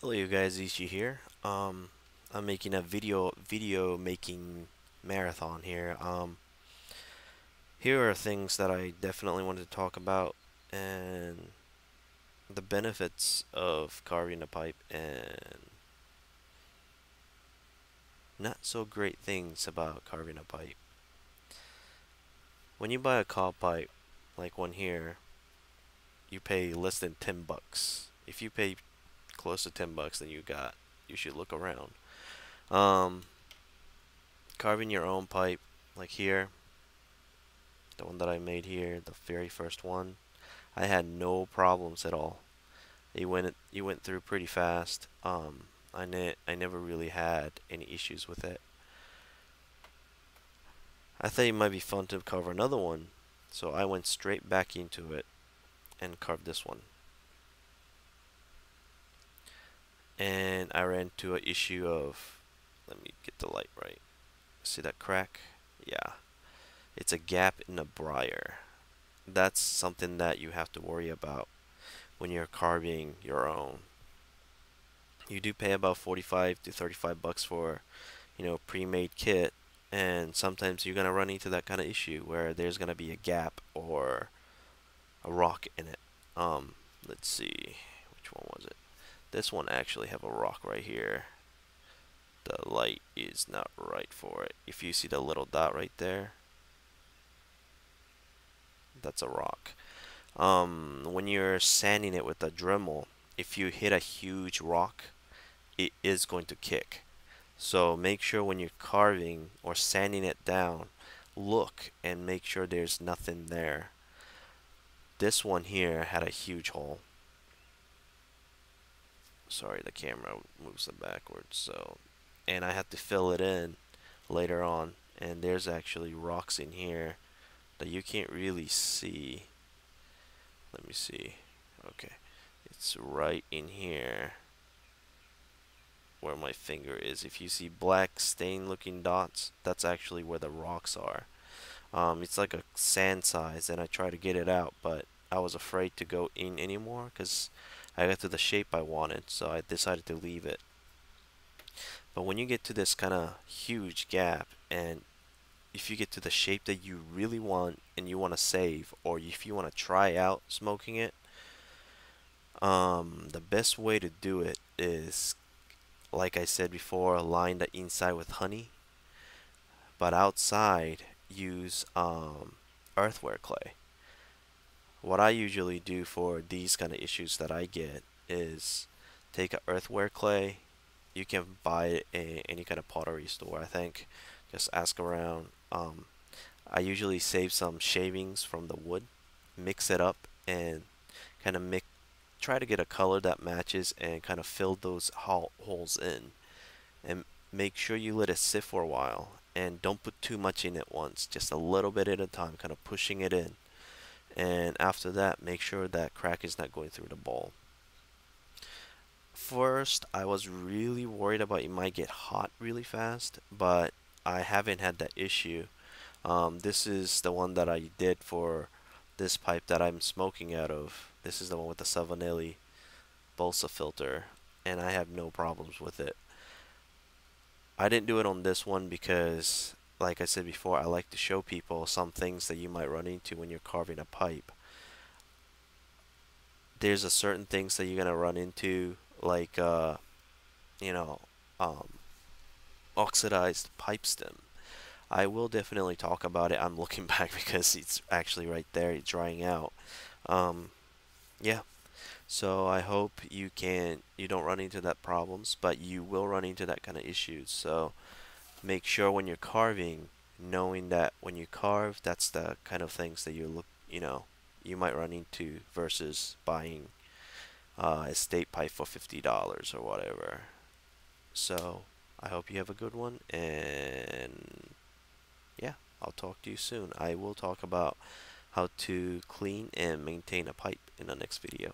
Hello you guys, Ishii here. I'm making a video making marathon here. Here are things that I definitely wanted to talk about and the benefits of carving a pipe and not so great things about carving a pipe. When you buy a cob pipe, like one here, you pay less than 10 bucks. If you pay close to 10 bucks, then you should look around. Um, Carving your own pipe, like here, the one that I made here, the very first one, I had no problems at all. It went through pretty fast. I never really had any issues with it. I thought it might be fun to cover another one, so I went straight back into it and carved this one. And I ran into an issue of, let me get the light right. See that crack? Yeah, it's a gap in the briar. That's something that you have to worry about when you're carving your own. You do pay about 45 to 35 bucks for, pre-made kit, and sometimes you're gonna run into that kind of issue where there's gonna be a gap or a rock in it. Um, let's see, which one was it? This one actually have a rock right here. The light is not right for it. If you see the little dot right there, that's a rock. When you're sanding it with a Dremel, if you hit a huge rock, it is going to kick. So make sure when you're carving or sanding it down, look and make sure there's nothing there. This one here had a huge hole. Sorry, the camera moves it backwards. And I had to fill it in later on. And there's actually rocks in here that you can't really see. Let me see. Okay, it's right in here where my finger is. If you see black stain looking dots, that's actually where the rocks are. It's like a sand size, and I tried to get it out, but I was afraid to go in anymore because I got to the shape I wanted, so I decided to leave it. But when you get to this kind of huge gap, and if you get to the shape that you really want and you want to save, or if you want to try out smoking it, the best way to do it is, like I said before, line the inside with honey, but outside use earthware clay. What I usually do for these kind of issues that I get is take a earthware clay. You can buy it in any kind of pottery store, I think. Just ask around. I usually save some shavings from the wood, mix it up, and kind of mix. Try to get a color that matches and kind of fill those holes in. And make sure you let it sit for a while. And don't put too much in at once, just a little bit at a time, kind of pushing it in. And after that, make sure that crack is not going through the bowl. First, I was really worried about it might get hot really fast, but I haven't had that issue. This is the one that I did for this pipe that I'm smoking out of. This is the one with the Savanelli Bolsa filter, and I have no problems with it. I didn't do it on this one because, like I said before, I like to show people some things that you might run into when you're carving a pipe. There's a certain things that you're gonna run into, like you know, um, oxidized pipe stem. I will definitely talk about it. I'm looking back because it's actually right there, it's drying out. Um, yeah. So I hope you don't run into that problems, but you will run into that kind of issues. So make sure when you're carving, knowing that when you carve, that's the kind of things that you might run into versus buying a state pipe for $50 or whatever. So I hope you have a good one, and yeah, I'll talk to you soon. I will talk about how to clean and maintain a pipe in the next video.